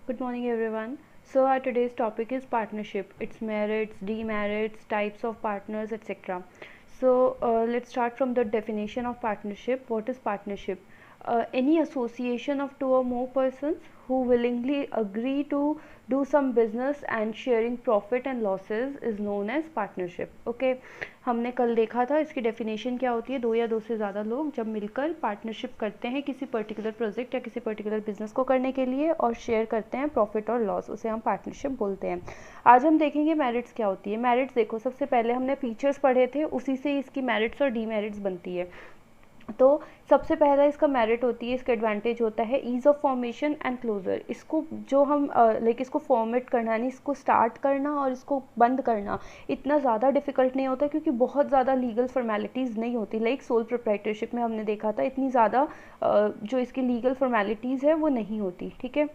Good morning, everyone. So, our today's topic is partnership, its merits, demerits, types of partners, etc. So, let's start from the definition of partnership. What is partnership? Any association of two or more persons who willingly agree to do some business and sharing profit and losses is known as partnership. Okay, हमने कल देखा था इसकी definition क्या होती है। दो या दो से ज़्यादा लोग जब मिलकर पार्टनरशिप करते हैं किसी पर्टिकुलर प्रोजेक्ट या किसी पर्टिकुलर बिजनेस को करने के लिए और शेयर करते हैं प्रॉफिट और लॉस, उसे हम पार्टनरशिप बोलते हैं। आज हम देखेंगे मेरिट्स क्या होती है। मेरिट्स देखो, सबसे पहले हमने फीचर्स पढ़े थे, उसी से इसकी मेरिट्स और डीमेरिट्स बनती है। तो सबसे पहला इसका मेरिट होती है, इसका एडवांटेज होता है ease of formation and closure. इसको जो हम इसको फॉर्मेट करना यानी इसको स्टार्ट करना और इसको बंद करना इतना ज़्यादा डिफिकल्ट नहीं होता, क्योंकि बहुत ज़्यादा लीगल फॉर्मेलिटीज़ नहीं होती। लाइक सोल प्रोप्राइटरशिप में हमने देखा था इतनी ज़्यादा जो इसकी लीगल फॉर्मेलिटीज़ है वो नहीं होती। ठीक है,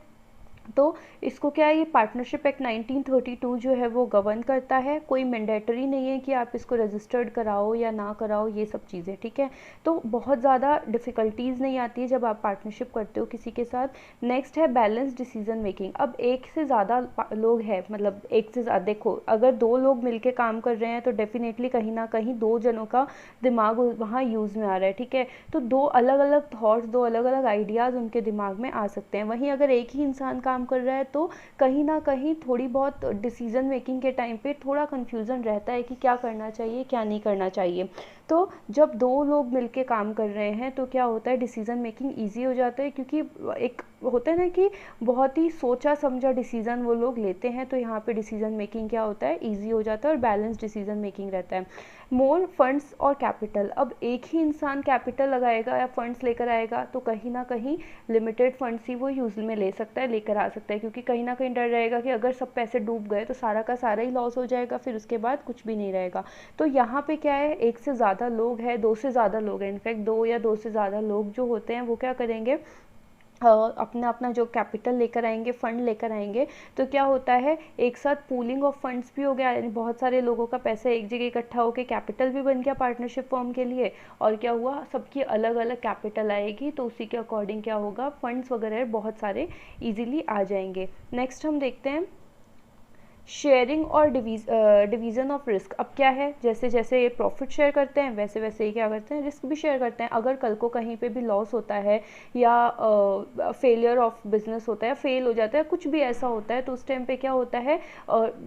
तो इसको क्या है, ये पार्टनरशिप एक्ट 1932 जो है वो गवर्न करता है। कोई मैंडेटरी नहीं है कि आप इसको रजिस्टर्ड कराओ या ना कराओ, ये सब चीज़ें। ठीक है, तो बहुत ज़्यादा डिफ़िकल्टीज़ नहीं आती है जब आप पार्टनरशिप करते हो किसी के साथ। नेक्स्ट है बैलेंस डिसीजन मेकिंग। अब एक से ज़्यादा लोग हैं, मतलब एक से ज़्यादा, देखो अगर दो लोग मिलके काम कर रहे हैं तो डेफिनेटली कहीं ना कहीं दो जनों का दिमाग वहाँ यूज़ में आ रहा है। ठीक है, तो दो अलग अलग थॉट्स, दो अलग अलग आइडियाज़ उनके दिमाग में आ सकते हैं। वहीं अगर एक ही इंसान काम कर रहा है तो कहीं ना कहीं थोड़ी बहुत डिसीजन मेकिंग के टाइम पे थोड़ा कन्फ्यूज़न रहता है कि क्या करना चाहिए क्या नहीं करना चाहिए। तो जब दो लोग मिलके काम कर रहे हैं तो क्या होता है, डिसीजन मेकिंग ईजी हो जाता है, क्योंकि एक होता है ना कि बहुत ही सोचा समझा डिसीजन वो लोग लेते हैं। तो यहाँ पे डिसीजन मेकिंग क्या होता है, ईजी हो जाता है और बैलेंस डिसीजन मेकिंग रहता है। मोर फंड्स और कैपिटल। अब एक ही इंसान कैपिटल लगाएगा या फंड्स लेकर आएगा तो कहीं ना कहीं लिमिटेड फंड्स ही वो यूज में ले सकता है, लेकर आ सकता है, क्योंकि कहीं ना कहीं डर रहेगा कि अगर सब पैसे डूब गए तो सारा का सारा ही लॉस हो जाएगा, फिर उसके बाद कुछ भी नहीं रहेगा। तो यहाँ पे क्या है, एक से ज़्यादा लोग हैं, दो से ज़्यादा लोग हैं, इनफैक्ट दो या दो से ज़्यादा लोग जो होते हैं वो क्या करेंगे, अपना अपना जो कैपिटल लेकर आएंगे, फंड लेकर आएंगे। तो क्या होता है, एक साथ पूलिंग ऑफ फंड्स भी हो गया, यानी बहुत सारे लोगों का पैसा एक जगह इकट्ठा होकर कैपिटल भी बन गया पार्टनरशिप फॉर्म के लिए। और क्या हुआ, सबकी अलग अलग कैपिटल आएगी तो उसी के अकॉर्डिंग क्या होगा, फंड्स वगैरह बहुत सारे इजीली आ जाएंगे। नेक्स्ट हम देखते हैं शेयरिंग और डिवीज़न ऑफ रिस्क। अब क्या है, जैसे जैसे ये प्रॉफिट शेयर करते हैं वैसे वैसे ही क्या करते हैं, रिस्क भी शेयर करते हैं। अगर कल को कहीं पे भी लॉस होता है या फेलियर ऑफ बिजनेस होता है, फेल हो जाता है, कुछ भी ऐसा होता है, तो उस टाइम पे क्या होता है,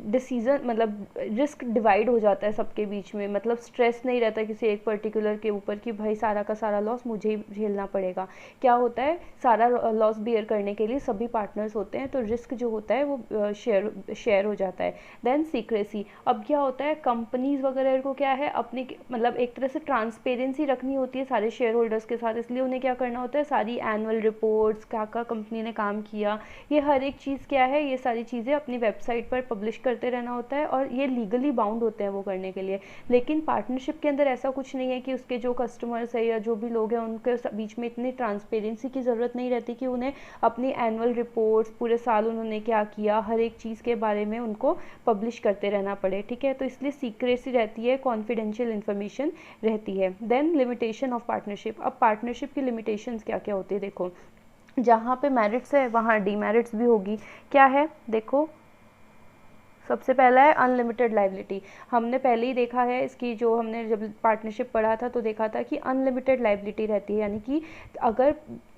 डिसीजन मतलब रिस्क डिवाइड हो जाता है सबके बीच में। मतलब स्ट्रेस नहीं रहता किसी एक पर्टिकुलर के ऊपर कि भाई सारा का सारा लॉस मुझे ही झेलना पड़ेगा। क्या होता है, सारा लॉस बियर करने के लिए सभी पार्टनर्स होते हैं, तो रिस्क जो होता है वो शेयर हो जाता है। Then secrecy. अब क्या होता है, कंपनीज वगैरह को क्या है, अपनी मतलब एक तरह से ट्रांसपेरेंसी रखनी होती है सारे शेयर होल्डर्स के साथ, इसलिए उन्हें क्या करना होता है, सारी एनुअल रिपोर्ट्स, क्या क्या कंपनी ने काम किया, ये हर एक चीज़ क्या है, ये सारी चीज़ें अपनी वेबसाइट पर पब्लिश करते रहना होता है, और ये लीगली बाउंड होते हैं वो करने के लिए। लेकिन पार्टनरशिप के अंदर ऐसा कुछ नहीं है कि उसके जो कस्टमर्स है या जो भी लोग हैं उनके बीच में इतनी ट्रांसपेरेंसी की ज़रूरत नहीं रहती कि उन्हें अपनी एनुअल रिपोर्ट्स, पूरे साल उन्होंने क्या किया, हर एक चीज़ के बारे में उनको पब्लिश करते रहना पड़े। ठीक है, तो इसलिए सीक्रेसी रहती है, कॉन्फिडेंशियल इन्फॉर्मेशन रहती है। Then limitation of partnership. अब पार्टनरशिप की लिमिटेशंस क्या क्या होती है, देखो जहाँ पे मेरिट्स है वहाँ डीमेरिट्स भी होगी। क्या है, देखो सबसे पहला है अनलिमिटेड लाइबिलिटी। हमने पहले ही देखा है इसकी, जो हमने जब पार्टनरशिप पढ़ा था तो देखा था कि अनलिमिटेड लाइबिलिटी रहती है, यानी कि अगर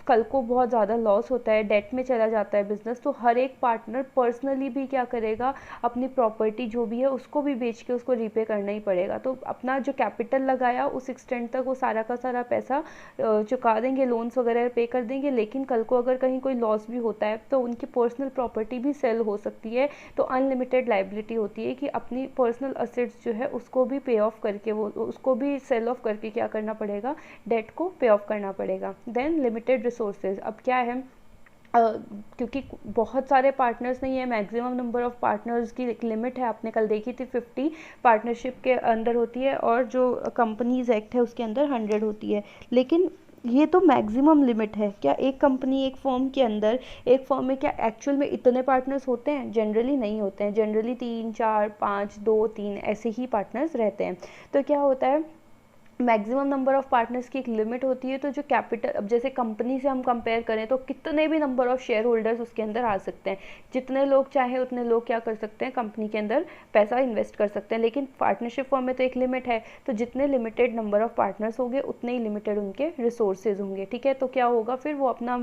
कल को बहुत ज़्यादा लॉस होता है, डेट में चला जाता है बिजनेस, तो हर एक पार्टनर पर्सनली भी क्या करेगा, अपनी प्रॉपर्टी जो भी है उसको भी बेच के उसको रीपे करना ही पड़ेगा। तो अपना जो कैपिटल लगाया उस एक्सटेंट तक वो सारा का सारा पैसा चुका देंगे, लोन्स वगैरह पे कर देंगे। लेकिन कल को अगर कहीं कोई लॉस भी होता है तो उनकी पर्सनल प्रॉपर्टी भी सेल हो सकती है। तो अनलिमिटेड लाइबिलिटी होती है कि अपनी पर्सनल असेट्स जो है उसको भी पे ऑफ करके, वो उसको भी सेल ऑफ करके क्या करना पड़ेगा, डेट को पे ऑफ करना पड़ेगा। Then limited resources. अब क्या है, क्योंकि बहुत सारे पार्टनर्स नहीं है, मैक्सिमम नंबर ऑफ पार्टनर्स की एक लिमिट है, आपने कल देखी थी 50 पार्टनरशिप के अंदर होती है, और जो कंपनीज एक्ट है उसके अंदर 100 होती है। लेकिन ये तो मैक्सिमम लिमिट है। क्या एक कंपनी, एक फर्म के अंदर, एक फर्म में क्या एक्चुअल में इतने पार्टनर्स होते हैं? जनरली नहीं होते हैं, जनरली 3 4 5 2 3 ऐसे ही पार्टनर्स रहते हैं। तो क्या होता है, मैक्सिमम नंबर ऑफ़ पार्टनर्स की एक लिमिट होती है। तो जो कैपिटल, अब जैसे कंपनी से हम कंपेयर करें तो कितने भी नंबर ऑफ़ शेयर होल्डर्स उसके अंदर आ सकते हैं, जितने लोग चाहे उतने लोग क्या कर सकते हैं, कंपनी के अंदर पैसा इन्वेस्ट कर सकते हैं। लेकिन पार्टनरशिप फॉर्म में तो एक लिमिट है, तो जितने लिमिटेड नंबर ऑफ़ पार्टनर्स होंगे उतने ही लिमिटेड उनके रिसोर्सेज होंगे, ठीक है। तो क्या होगा फिर, वो अपना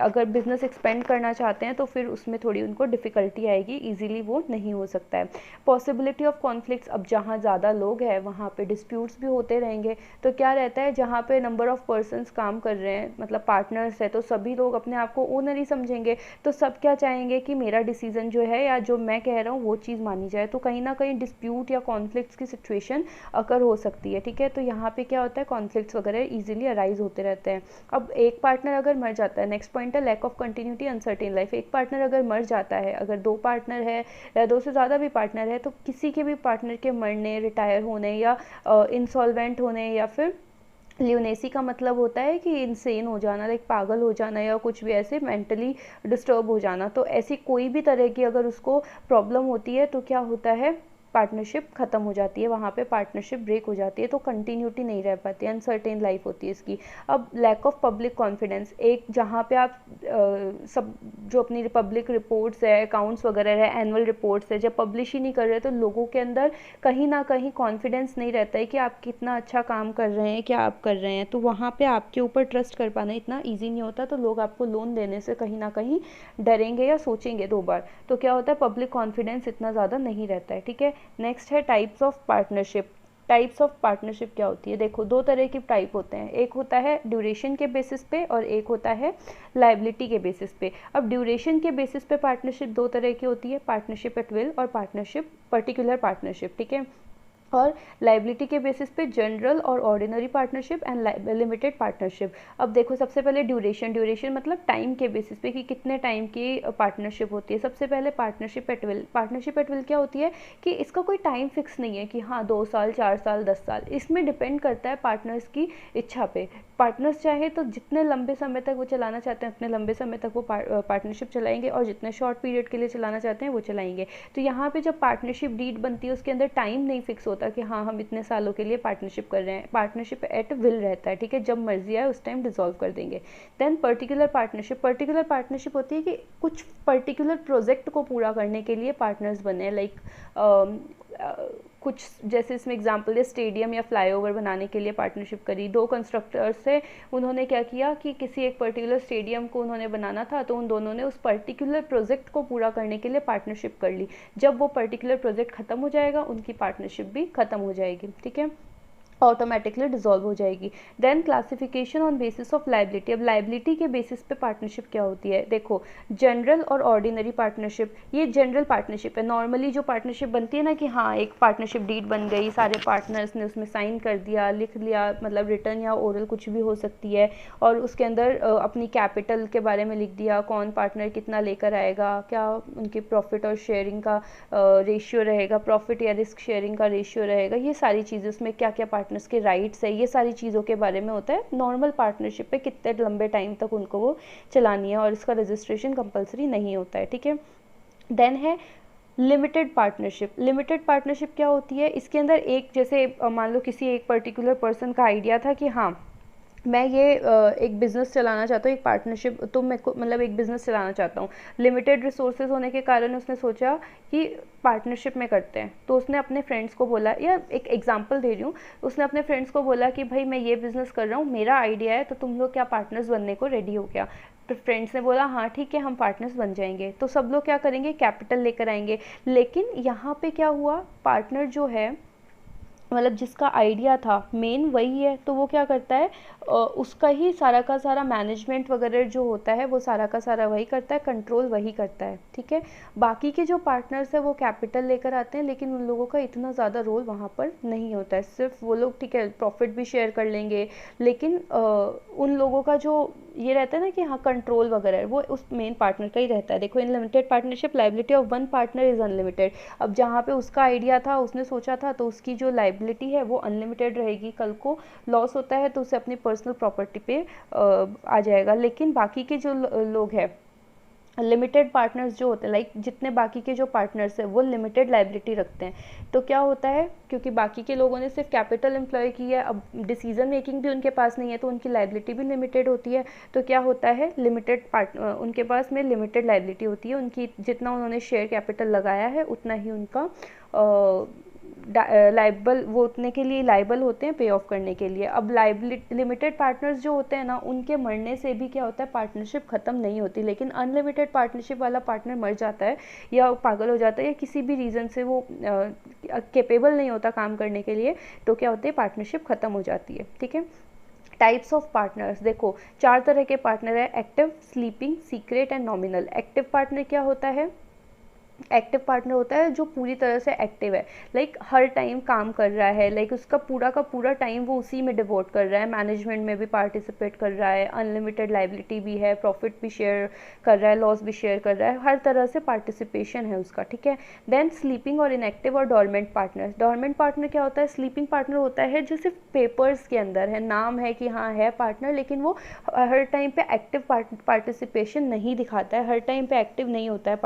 अगर बिजनेस एक्सपेंड करना चाहते हैं तो फिर उसमें थोड़ी उनको डिफ़िकल्टी आएगी, ईजिली वो नहीं हो सकता है। पॉसिबिलिटी ऑफ कॉन्फ्लिक्ट्स, अब जहाँ ज़्यादा लोग हैं वहाँ पे डिस्प्यूट्स भी होते रहेंगे। तो क्या रहता है, जहाँ पे नंबर ऑफ़ पर्सन्स काम कर रहे हैं, मतलब पार्टनर्स है, तो सभी लोग अपने आप को ओनर ही समझेंगे। तो सब क्या चाहेंगे कि मेरा डिसीजन जो है या जो मैं कह रहा हूँ वो चीज़ मानी जाए। तो कहीं ना कहीं डिस्प्यूट या कॉन्फ्लिक्ट्स की सिचुएशन अकर हो सकती है, ठीक है। तो यहाँ पे क्या होता है, कॉन्फ्लिक्ट्स वगैरह ईजिली अराइज होते रहते हैं। अब एक पार्टनर अगर मर जाता है, नेक्स्ट पॉइंट है lack of continuity uncertain life. एक पार्टनर अगर मर जाता है, अगर दो पार्टनर है या दो से ज़्यादा भी पार्टनर है, तो किसी के भी पार्टनर के मरने, रिटायर होने या इंसॉल्वेंट होने या फिर ल्यूनेसी का मतलब होता है कि इंसेन हो जाना, लाइक पागल हो जाना या कुछ भी ऐसे मेंटली डिस्टर्ब हो जाना। तो ऐसी कोई भी तरह की अगर उसको प्रॉब्लम होती है तो क्या होता है, पार्टनरशिप ख़त्म हो जाती है, वहाँ पे पार्टनरशिप ब्रेक हो जाती है। तो कंटिन्यूटी नहीं रह पाती, अनसर्टेन लाइफ होती है इसकी। अब लैक ऑफ पब्लिक कॉन्फिडेंस, एक जहाँ पे आप सब जो अपनी पब्लिक रिपोर्ट्स है, अकाउंट्स वगैरह है, एनुअल रिपोर्ट्स है, जब पब्लिश ही नहीं कर रहे तो लोगों के अंदर कहीं ना कहीं कॉन्फिडेंस नहीं रहता है कि आप कितना अच्छा काम कर रहे हैं, क्या आप कर रहे हैं। तो वहाँ पे आपके ऊपर ट्रस्ट कर पाना इतना ईजी नहीं होता। तो लोग आपको लोन देने से कहीं ना कहीं डरेंगे या सोचेंगे दो बार। तो क्या होता है, पब्लिक कॉन्फिडेंस इतना ज़्यादा नहीं रहता है, ठीक है। नेक्स्ट है types of partnership. Types of partnership क्या होती है, देखो दो तरह की टाइप होते हैं, एक होता है ड्यूरेशन के बेसिस पे और एक होता है लाइबिलिटी के बेसिस पे। अब ड्यूरेशन के बेसिस पे पार्टनरशिप दो तरह की होती है, पार्टनरशिप एट विल और पार्टनरशिप पर्टिकुलर पार्टनरशिप, ठीक है। और लाइबिलिटी के बेसिस पे जनरल और ordinary partnership and limited partnership. अब देखो सबसे पहले ड्यूरेशन मतलब टाइम के बेसिस पे कि कितने टाइम की पार्टनरशिप होती है। सबसे पहले partnership at will. Partnership at will क्या होती है कि इसका कोई टाइम फिक्स नहीं है कि हाँ 2 साल 4 साल 10 साल, इसमें डिपेंड करता है पार्टनर्स की इच्छा पे। पार्टनर्स चाहे तो जितने लंबे समय तक वो चलाना चाहते हैं उतने लंबे समय तक वो पार्टनरशिप चलाएंगे, और जितने शॉर्ट पीरियड के लिए चलाना चाहते हैं वो चलाएंगे। तो यहाँ पे जब पार्टनरशिप डीड बनती है उसके अंदर टाइम नहीं फिक्स होता कि हाँ हम इतने सालों के लिए पार्टनरशिप कर रहे हैं, पार्टनरशिप एट विल रहता है, ठीक है। जब मर्जी आए उस टाइम डिसॉल्व कर देंगे। Then particular partnership. Particular partnership होती है कि कुछ पर्टिकुलर प्रोजेक्ट को पूरा करने के लिए पार्टनर्स बने, लाइक कुछ जैसे इसमें एग्जांपल है, स्टेडियम या फ्लाईओवर बनाने के लिए पार्टनरशिप करी। दो कंस्ट्रक्टर्स से उन्होंने क्या किया कि किसी एक पर्टिकुलर स्टेडियम को उन्होंने बनाना था, तो उन दोनों ने उस पर्टिकुलर प्रोजेक्ट को पूरा करने के लिए पार्टनरशिप कर ली। जब वो पर्टिकुलर प्रोजेक्ट खत्म हो जाएगा उनकी पार्टनरशिप भी खत्म हो जाएगी, ठीक है, ऑटोमेटिकली डिसॉल्व हो जाएगी। Then classification on basis of liability. अब लाइबिलिटी के बेसिस पे पार्टनरशिप क्या होती है, देखो जनरल और ऑर्डिनरी पार्टनरशिप। ये जनरल पार्टनरशिप है। नॉर्मली जो पार्टनरशिप बनती है ना कि हाँ एक पार्टनरशिप डीड बन गई, सारे पार्टनर्स ने उसमें साइन कर दिया, लिख लिया, मतलब रिटर्न या ओरल कुछ भी हो सकती है, और उसके अंदर अपनी कैपिटल के बारे में लिख दिया, कौन पार्टनर कितना लेकर आएगा, क्या उनकी प्रॉफिट और शेयरिंग का रेशियो रहेगा, प्रॉफिट या रिस्क शेयरिंग का रेशियो रहेगा, ये सारी चीज़ें, उसमें क्या क्या पार्टनर्स के राइट्स है, ये सारी चीज़ों के बारे में होता है। नॉर्मल पार्टनरशिप पे कितने लंबे टाइम तक उनको वो चलानी है, और इसका रजिस्ट्रेशन कंपलसरी नहीं होता है, ठीक है। देन है लिमिटेड पार्टनरशिप। लिमिटेड पार्टनरशिप क्या होती है, इसके अंदर एक जैसे मान लो किसी एक पर्टिकुलर पर्सन का आइडिया था कि हाँ मैं ये एक बिज़नेस चलाना चाहता हूँ, एक पार्टनरशिप, तो मैं को मतलब एक बिज़नेस चलाना चाहता हूँ। लिमिटेड रिसोर्सेज होने के कारण उसने सोचा कि पार्टनरशिप में करते हैं। तो उसने अपने फ्रेंड्स को बोला, या एक एग्जांपल दे रही हूँ, उसने अपने फ्रेंड्स को बोला कि भाई मैं ये बिज़नेस कर रहा हूँ, मेरा आइडिया है, तो तुम लोग क्या पार्टनर्स बनने को रेडी हो क्या। तो फ्रेंड्स ने बोला हाँ ठीक है हम पार्टनर्स बन जाएंगे। तो सब लोग क्या करेंगे, कैपिटल लेकर आएंगे। लेकिन यहाँ पे क्या हुआ, पार्टनर जो है मतलब जिसका आइडिया था मेन वही है, तो वो क्या करता है उसका ही सारा का सारा मैनेजमेंट वगैरह जो होता है वो सारा का सारा वही करता है, कंट्रोल वही करता है, ठीक है। बाकी के जो पार्टनर्स है वो कैपिटल लेकर आते हैं, लेकिन उन लोगों का इतना ज़्यादा रोल वहाँ पर नहीं होता है। सिर्फ वो लोग ठीक है प्रॉफिट भी शेयर कर लेंगे, लेकिन उन लोगों का जो ये रहता है ना कि हाँ कंट्रोल वगैरह वो उस मेन पार्टनर का ही रहता है। देखो in limited partnership liability of one partner is unlimited. अब जहाँ पे उसका आइडिया था, उसने सोचा था, तो उसकी जो लाइबिलिटी है वो अनलिमिटेड रहेगी। कल को लॉस होता है तो उसे अपनी पर्सनल प्रॉपर्टी पे आ जाएगा। लेकिन बाकी के जो लोग हैं लिमिटेड पार्टनर्स जो होते हैं, लाइक जितने बाकी के जो पार्टनर्स हैं वो लिमिटेड लाइबिलिटी रखते हैं। तो क्या होता है, क्योंकि बाकी के लोगों ने सिर्फ कैपिटल एम्प्लॉय की है, अब डिसीजन मेकिंग भी उनके पास नहीं है, तो उनकी लाइबिलिटी भी लिमिटेड होती है। तो क्या होता है, उनके पास में लिमिटेड लाइबिलिटी होती है, उनकी जितना उन्होंने शेयर कैपिटल लगाया है उतना ही उनका लाइबल, वो उतने के लिए लाइबल होते हैं पे ऑफ करने के लिए। अब लाइबिलिटी लिमिटेड पार्टनर्स जो होते हैं ना, उनके मरने से भी क्या होता है, पार्टनरशिप ख़त्म नहीं होती। लेकिन अनलिमिटेड पार्टनरशिप वाला पार्टनर मर जाता है या पागल हो जाता है या किसी भी रीज़न से वो कैपेबल नहीं होता काम करने के लिए, तो क्या होती है, पार्टनरशिप ख़त्म हो जाती है। ठीक है। टाइप्स ऑफ पार्टनर्स देखो, 4 तरह के पार्टनर है, active, sleeping, secret and nominal. Active partner क्या होता है, एक्टिव पार्टनर होता है जो पूरी तरह से एक्टिव है, लाइक हर टाइम काम कर रहा है, लाइक उसका पूरा का पूरा टाइम वो उसी में डिवोट कर रहा है, मैनेजमेंट में भी पार्टिसिपेट कर रहा है, अनलिमिटेड लाइबिलिटी भी है, प्रॉफिट भी शेयर कर रहा है, लॉस भी शेयर कर रहा है, हर तरह से पार्टिसिपेशन है उसका। ठीक है। देन स्लीपिंग और इनएक्टिव और डोरमेंट पार्टनर। डोरमेंट पार्टनर क्या होता है, स्लीपिंग पार्टनर होता है जो सिर्फ पेपर्स के अंदर है, नाम है कि हाँ है पार्टनर, लेकिन वो हर टाइम पे एक्टिव पार्टिसिपेशन नहीं दिखाता है, हर टाइम पे एक्टिव नहीं होता है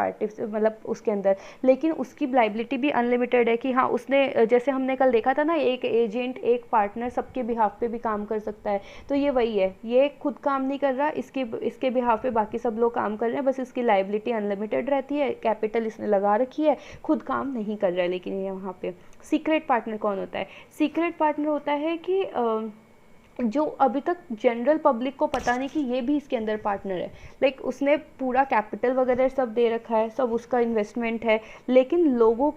मतलब उसके अंदर, लेकिन उसकी लाइबिलिटी भी अनलिमिटेड है कि हाँ उसने, जैसे हमने कल देखा था ना, एक एजेंट एक पार्टनर सबके बिहाफ पे भी काम कर सकता है, तो ये वही है, ये खुद काम नहीं कर रहा, इसके बिहाफ पे बाकी सब लोग काम कर रहे हैं, बस इसकी लाइबिलिटी अनलिमिटेड रहती है, कैपिटल इसने लगा रखी है, खुद काम नहीं कर रहा है। लेकिन ये वहाँ पे सीक्रेट पार्टनर कौन होता है, सीक्रेट पार्टनर होता है कि जो अभी तक जनरल पब्लिक को पता नहीं कि ये भी इसके अंदर पार्टनर है, लाइक उसने पूरा कैपिटल वगैरह सब दे रखा है, सब उसका इन्वेस्टमेंट है, लेकिन लोगों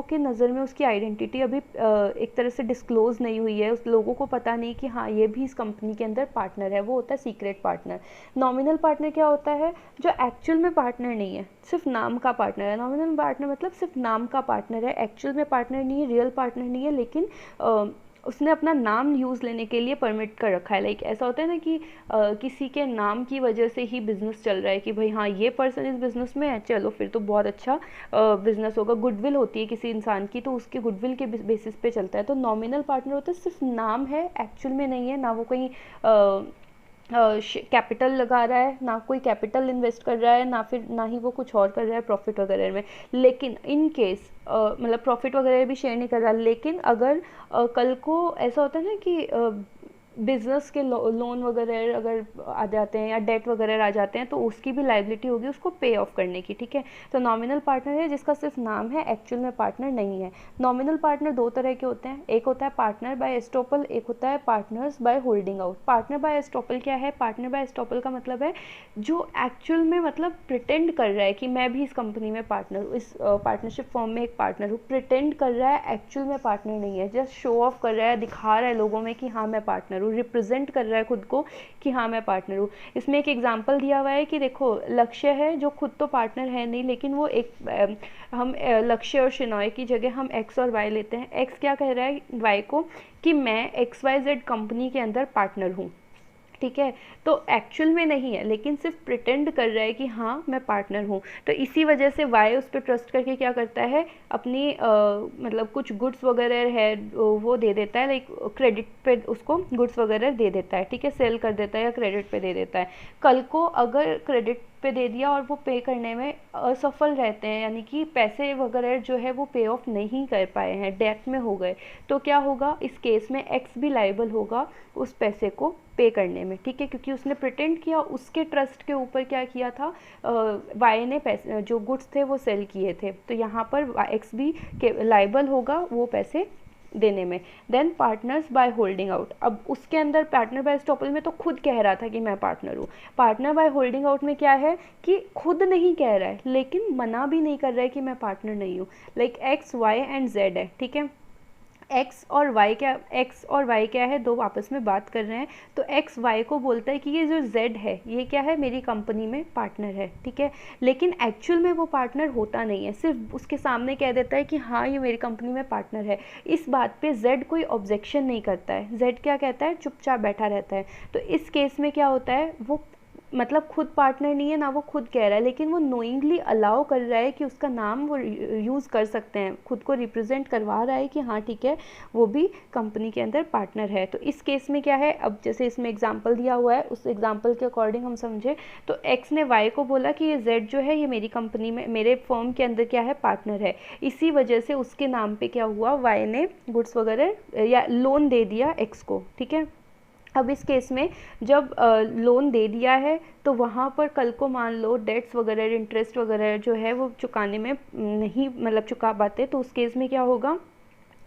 के नज़र में उसकी आइडेंटिटी अभी एक तरह से डिस्क्लोज नहीं हुई है, उस लोगों को पता नहीं कि हाँ ये भी इस कंपनी के अंदर पार्टनर है, वो होता है सीक्रेट पार्टनर। नॉमिनल पार्टनर क्या होता है, जो एक्चुअल में पार्टनर नहीं है, सिर्फ नाम का पार्टनर है। नॉमिनल पार्टनर मतलब सिर्फ नाम का पार्टनर है, एक्चुअल में पार्टनर नहीं है, रियल पार्टनर नहीं है, लेकिन उसने अपना नाम यूज़ लेने के लिए परमिट कर रखा है। लाइक ऐसा होता है ना कि किसी के नाम की वजह से ही बिज़नेस चल रहा है कि भाई हाँ ये पर्सन इस बिज़नेस में है, चलो फिर तो बहुत अच्छा बिज़नेस होगा। गुडविल होती है किसी इंसान की, तो उसके गुडविल के बेसिस पे चलता है। तो नॉमिनल पार्टनर होता है सिर्फ नाम है, एक्चुअल में नहीं है, ना वो कहीं कैपिटल लगा रहा है, ना कोई कैपिटल इन्वेस्ट कर रहा है, ना ही वो कुछ और कर रहा है प्रॉफिट वगैरह में। लेकिन इन केस मतलब प्रॉफिट वगैरह भी शेयर नहीं कर रहा, लेकिन अगर कल को ऐसा होता है ना कि बिज़नेस के लोन वगैरह अगर आ जाते हैं या डेट वगैरह आ जाते हैं, तो उसकी भी लाइबिलिटी होगी उसको पे ऑफ करने की। ठीक है। तो नॉमिनल पार्टनर है जिसका सिर्फ नाम है, एक्चुअल में पार्टनर नहीं है। नॉमिनल पार्टनर 2 तरह के होते हैं, एक होता है पार्टनर बाय एस्टॉपल, एक होता है partners by holding out. Partner by estoppel क्या है, पार्टनर बाय एस्टॉपल का मतलब है जो एक्चुअल में मतलब प्रिटेंड कर रहा है कि मैं भी इस कंपनी में पार्टनर हूँ, इस पार्टनरशिप फॉर्म में एक पार्टनर हूँ, प्रिटेंड कर रहा है, एक्चुअल में पार्टनर नहीं है, जस्ट शो ऑफ कर रहा है, दिखा रहा है लोगों में कि हाँ मैं पार्टनर हूँ, रिप्रेजेंट कर रहा है खुद को कि हाँ मैं पार्टनर हूँ। इसमें एक एग्जांपल दिया हुआ है कि देखो लक्ष्य है जो खुद तो पार्टनर है नहीं, लेकिन वो एक हम लक्ष्य और शिनॉय की जगह हम एक्स और वाई लेते हैं। एक्स क्या कह रहा है वाई को कि मैं XYZ कंपनी के अंदर पार्टनर हूँ। ठीक है। तो एक्चुअल में नहीं है, लेकिन सिर्फ प्रिटेंड कर रहा है कि हाँ मैं पार्टनर हूँ। तो इसी वजह से वाई उस पर ट्रस्ट करके क्या करता है, अपनी मतलब कुछ गुड्स वगैरह है वो दे देता है, लाइक क्रेडिट पे उसको गुड्स वगैरह दे देता है। ठीक है। सेल कर देता है या क्रेडिट पे दे देता है। कल को अगर क्रेडिट पे दे दिया और वो पे करने में असफल रहते हैं, यानी कि पैसे वगैरह जो है वो पे ऑफ नहीं कर पाए हैं, डेट में हो गए, तो क्या होगा, इस केस में एक्स भी लायबल होगा उस पैसे को पे करने में। ठीक है। क्योंकि उसने प्रिटेंड किया, उसके ट्रस्ट के ऊपर क्या किया था, वाई ने पैसे जो गुड्स थे वो सेल किए थे, तो यहाँ पर एक्स भी लायबल होगा वो पैसे देने में। Then partners by holding out. अब उसके अंदर पार्टनर बाय एस्टॉपल में तो खुद कह रहा था कि मैं पार्टनर हूँ। पार्टनर बाय होल्डिंग आउट में क्या है कि खुद नहीं कह रहा है, लेकिन मना भी नहीं कर रहा है कि मैं पार्टनर नहीं हूँ। Like X Y and Z है। ठीक है। एक्स और वाई क्या है, दो आपस में बात कर रहे हैं, तो एक्स वाई को बोलता है कि ये जो जेड है ये क्या है, मेरी कंपनी में पार्टनर है। ठीक है। लेकिन एक्चुअल में वो पार्टनर होता नहीं है, सिर्फ उसके सामने कह देता है कि हाँ ये मेरी कंपनी में पार्टनर है। इस बात पे जेड कोई ऑब्जेक्शन नहीं करता है, जेड क्या कहता है, चुपचाप बैठा रहता है। तो इस केस में क्या होता है, वो मतलब खुद पार्टनर नहीं है ना, वो खुद कह रहा है, लेकिन वो नोइंगली अलाउ कर रहा है कि उसका नाम वो यूज़ कर सकते हैं, खुद को रिप्रेजेंट करवा रहा है कि हाँ ठीक है वो भी कंपनी के अंदर पार्टनर है। तो इस केस में क्या है, अब जैसे इसमें एग्जांपल दिया हुआ है, उस एग्जांपल के अकॉर्डिंग हम समझे तो एक्स ने वाई को बोला कि ये जेड जो है ये मेरी कंपनी में, मेरे फर्म के अंदर क्या है, पार्टनर है। इसी वजह से उसके नाम पे क्या हुआ, वाई ने गुड्स वगैरह या लोन दे दिया एक्स को, ठीक है। अब इस केस में जब लोन दे दिया है तो वहाँ पर कल को मान लो डेट्स वगैरह, इंटरेस्ट वगैरह जो है वो चुकाने में नहीं, मतलब चुका पाते, तो उस केस में क्या होगा,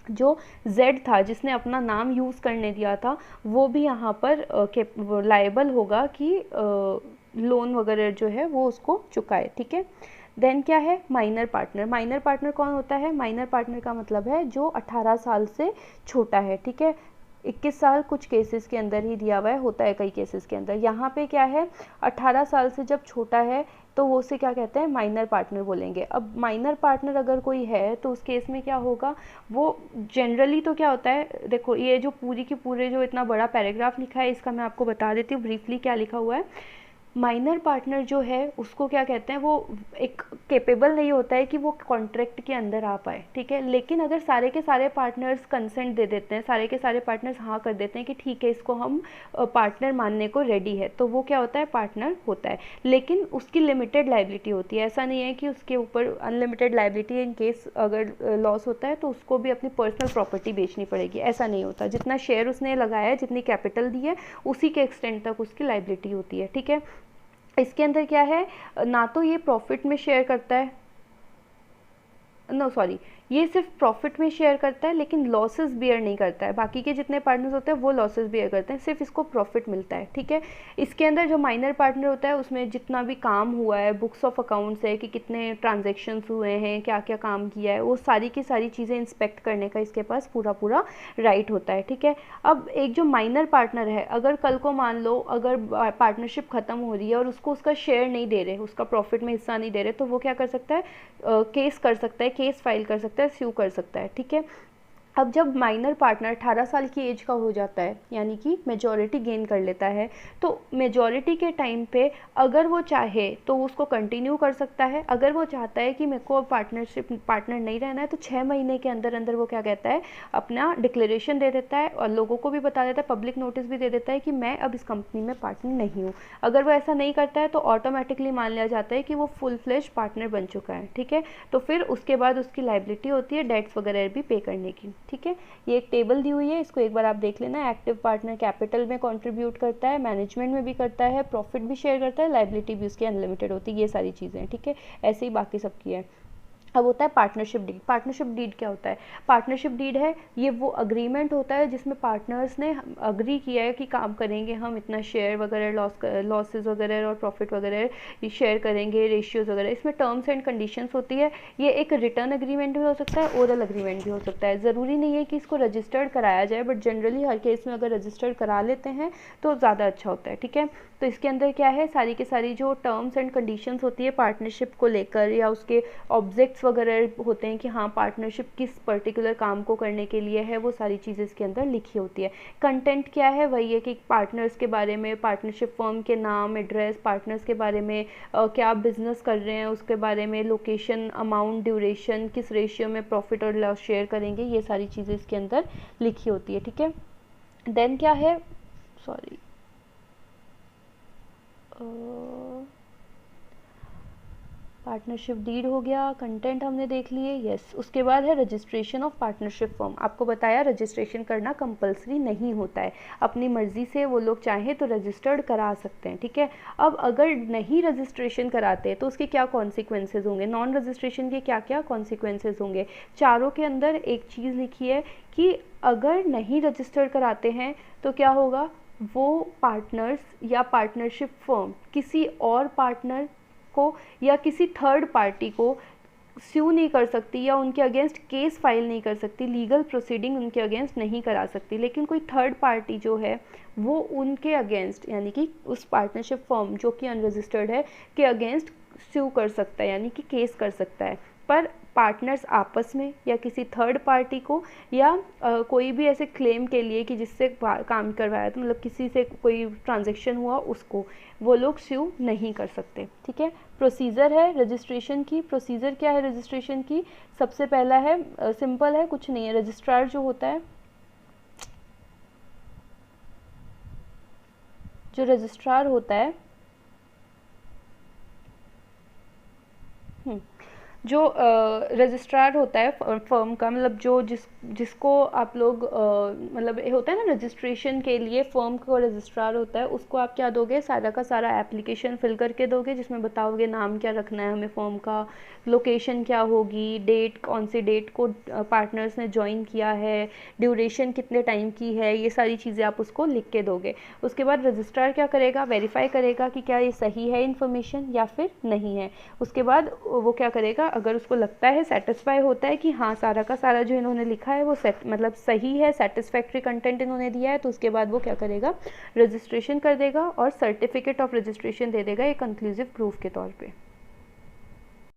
जो Z था जिसने अपना नाम यूज़ करने दिया था वो भी यहाँ पर लायबल होगा कि लोन वगैरह जो है वो उसको चुकाए, ठीक है। देन क्या है, माइनर पार्टनर। माइनर पार्टनर कौन होता है, माइनर पार्टनर का मतलब है जो 18 साल से छोटा है, ठीक है। 21 साल कुछ केसेस के अंदर ही दिया हुआ है, होता है कई केसेस के अंदर। यहाँ पे क्या है, 18 साल से जब छोटा है तो वो उसे क्या कहते हैं, माइनर पार्टनर बोलेंगे। अब माइनर पार्टनर अगर कोई है तो उस केस में क्या होगा, वो जनरली तो क्या होता है, देखो ये जो पूरी की पूरे जो इतना बड़ा पैराग्राफ लिखा है इसका मैं आपको बता देती हूँ ब्रीफली क्या लिखा हुआ है। माइनर पार्टनर जो है उसको क्या कहते हैं, वो एक केपेबल नहीं होता है कि वो कॉन्ट्रैक्ट के अंदर आ पाए, ठीक है। लेकिन अगर सारे के सारे पार्टनर्स कंसेंट दे देते हैं, सारे के सारे पार्टनर्स हाँ कर देते हैं कि ठीक है इसको हम पार्टनर मानने को रेडी है, तो वो क्या होता है, पार्टनर होता है। लेकिन उसकी लिमिटेड लाइबिलिटी होती है, ऐसा नहीं है कि उसके ऊपर अनलिमिटेड लाइबिलिटी, इन केस अगर लॉस होता है तो उसको भी अपनी पर्सनल प्रॉपर्टी बेचनी पड़ेगी, ऐसा नहीं होता। जितना शेयर उसने लगाया है, जितनी कैपिटल दी है, उसी के एक्सटेंड तक उसकी लाइबिलिटी होती है, ठीक है। इसके अंदर क्या है, ना तो ये प्रॉफिट में शेयर करता है, नो सॉरी, ये सिर्फ प्रॉफिट में शेयर करता है लेकिन लॉसेस बियर नहीं करता है। बाकी के जितने पार्टनर्स होते हैं वो लॉसेस बियर करते हैं, सिर्फ इसको प्रॉफिट मिलता है, ठीक है। इसके अंदर जो माइनर पार्टनर होता है उसमें जितना भी काम हुआ है, बुक्स ऑफ अकाउंट्स है कि कितने ट्रांजेक्शन्स हुए हैं, क्या क्या काम किया है, वो सारी की सारी चीज़ें इंस्पेक्ट करने का इसके पास पूरा पूरा राइट होता है, ठीक है। अब एक जो माइनर पार्टनर है, अगर कल को मान लो अगर पार्टनरशिप ख़त्म हो रही है और उसको उसका शेयर नहीं दे रहे, उसका प्रॉफिट में हिस्सा नहीं दे रहे, तो वो क्या कर सकता है, केस कर सकता है, केस फाइल कर सकता है, स्यू कर सकता है, ठीक है। अब जब माइनर पार्टनर 18 साल की एज का हो जाता है, यानी कि मेजॉरिटी गेन कर लेता है, तो मेजॉरिटी के टाइम पे अगर वो चाहे तो उसको कंटिन्यू कर सकता है। अगर वो चाहता है कि मेरे को पार्टनर नहीं रहना है, तो 6 महीने के अंदर अंदर वो क्या कहता है, अपना डिक्लेरेशन दे देता है और लोगों को भी बता देता है, पब्लिक नोटिस भी दे देता है कि मैं अब इस कंपनी में पार्टनर नहीं हूँ। अगर वो ऐसा नहीं करता है तो ऑटोमेटिकली मान लिया जाता है कि वो फुल फ्लेश पार्टनर बन चुका है, ठीक है। तो फिर उसके बाद उसकी लाइबिलिटी होती है डेट्स वगैरह भी पे करने की, ठीक है। ये एक टेबल दी हुई है, इसको एक बार आप देख लेना। एक्टिव पार्टनर कैपिटल में कंट्रीब्यूट करता है, मैनेजमेंट में भी करता है, प्रॉफिट भी शेयर करता है, लाइबिलिटी भी उसकी अनलिमिटेड होती है, ये सारी चीज़ें, ठीक है। ऐसे ही बाकी सबकी है। अब होता है पार्टनरशिप डीड। पार्टनरशिप डीड क्या होता है, पार्टनरशिप डीड है ये वो अग्रीमेंट होता है जिसमें पार्टनर्स ने अग्री किया है कि काम करेंगे हम, इतना शेयर वगैरह, लॉसेस वगैरह और प्रॉफिट वगैरह शेयर करेंगे, रेशियोज़ वगैरह, इसमें टर्म्स एंड कंडीशंस होती है। ये एक रिटर्न अग्रीमेंट भी हो सकता है, ओरल अग्रीमेंट भी हो सकता है। ज़रूरी नहीं है कि इसको रजिस्टर्ड कराया जाए, बट जनरली हर केस में अगर रजिस्टर्ड करा लेते हैं तो ज़्यादा अच्छा होता है, ठीक है। तो इसके अंदर क्या है, सारी की सारी जो टर्म्स एंड कंडीशंस होती है पार्टनरशिप को लेकर, या उसके ऑब्जेक्ट्स वगैरह होते हैं कि हाँ पार्टनरशिप किस पर्टिकुलर काम को करने के लिए है, वो सारी चीज़ें इसके अंदर लिखी होती है। कंटेंट क्या है, वही है कि पार्टनर्स के बारे में, पार्टनरशिप फर्म के नाम, एड्रेस, पार्टनर्स के बारे में, क्या बिजनेस कर रहे हैं उसके बारे में, लोकेशन, अमाउंट, ड्यूरेशन, किस रेशियो में प्रॉफिट और लॉस शेयर करेंगे, ये सारी चीज़ें इसके अंदर लिखी होती है, ठीक है। देन क्या है, सॉरी, पार्टनरशिप डीड हो गया, कंटेंट हमने देख लिए, यस। उसके बाद है रजिस्ट्रेशन ऑफ पार्टनरशिप फर्म। आपको बताया रजिस्ट्रेशन करना कंपलसरी नहीं होता है, अपनी मर्जी से वो लोग चाहें तो रजिस्टर्ड करा सकते हैं, ठीक है। अब अगर नहीं रजिस्ट्रेशन कराते तो उसके क्या कॉन्सिक्वेंसेज होंगे, नॉन रजिस्ट्रेशन के क्या क्या कॉन्सिक्वेंसेज होंगे। चारों के अंदर एक चीज़ लिखी है कि अगर नहीं रजिस्टर कराते हैं तो क्या होगा, वो पार्टनर्स या पार्टनरशिप फर्म किसी और पार्टनर को या किसी थर्ड पार्टी को स्यू नहीं कर सकती या उनके अगेंस्ट केस फाइल नहीं कर सकती, लीगल प्रोसीडिंग उनके अगेंस्ट नहीं करा सकती। लेकिन कोई थर्ड पार्टी जो है वो उनके अगेंस्ट, यानी कि उस पार्टनरशिप फर्म जो कि अनरजिस्टर्ड है के अगेंस्ट स्यू कर सकता है, यानी कि केस कर सकता है। पर पार्टनर्स आपस में या किसी थर्ड पार्टी को या कोई भी ऐसे क्लेम के लिए कि जिससे काम करवाया, तो मतलब किसी से कोई ट्रांजैक्शन हुआ उसको, वो लोग स्यू नहीं कर सकते। ठीक है। प्रोसीजर है रजिस्ट्रेशन की। प्रोसीजर क्या है रजिस्ट्रेशन की? सबसे पहला है, सिंपल है, कुछ नहीं है। रजिस्ट्रार जो होता है, जो रजिस्ट्रार होता है, जो रजिस्ट्रार होता है फर्म का, मतलब जो जिसको आप लोग मतलब होता है ना रजिस्ट्रेशन के लिए फर्म का रजिस्ट्रार होता है, उसको आप क्या दोगे? सारा का सारा एप्लीकेशन फिल करके दोगे, जिसमें बताओगे नाम क्या रखना है हमें फर्म का, लोकेशन क्या होगी, डेट कौन सी डेट को पार्टनर्स ने ज्वाइन किया है, ड्यूरेशन कितने टाइम की है, ये सारी चीज़ें आप उसको लिख के दोगे। उसके बाद रजिस्ट्रार क्या करेगा? वेरीफाई करेगा कि क्या ये सही है इन्फॉर्मेशन या फिर नहीं है। उसके बाद वो क्या करेगा? अगर उसको लगता है, सेटिस्फाई होता है कि हाँ सारा का सारा जो इन्होंने लिखा है वो मतलब सही है, सेटिस्फैक्ट्री कंटेंट इन्होंने दिया है, तो उसके बाद वो क्या करेगा? रजिस्ट्रेशन कर देगा और सर्टिफिकेट ऑफ रजिस्ट्रेशन दे देगा एक कंक्लूसिव प्रूफ के तौर पे।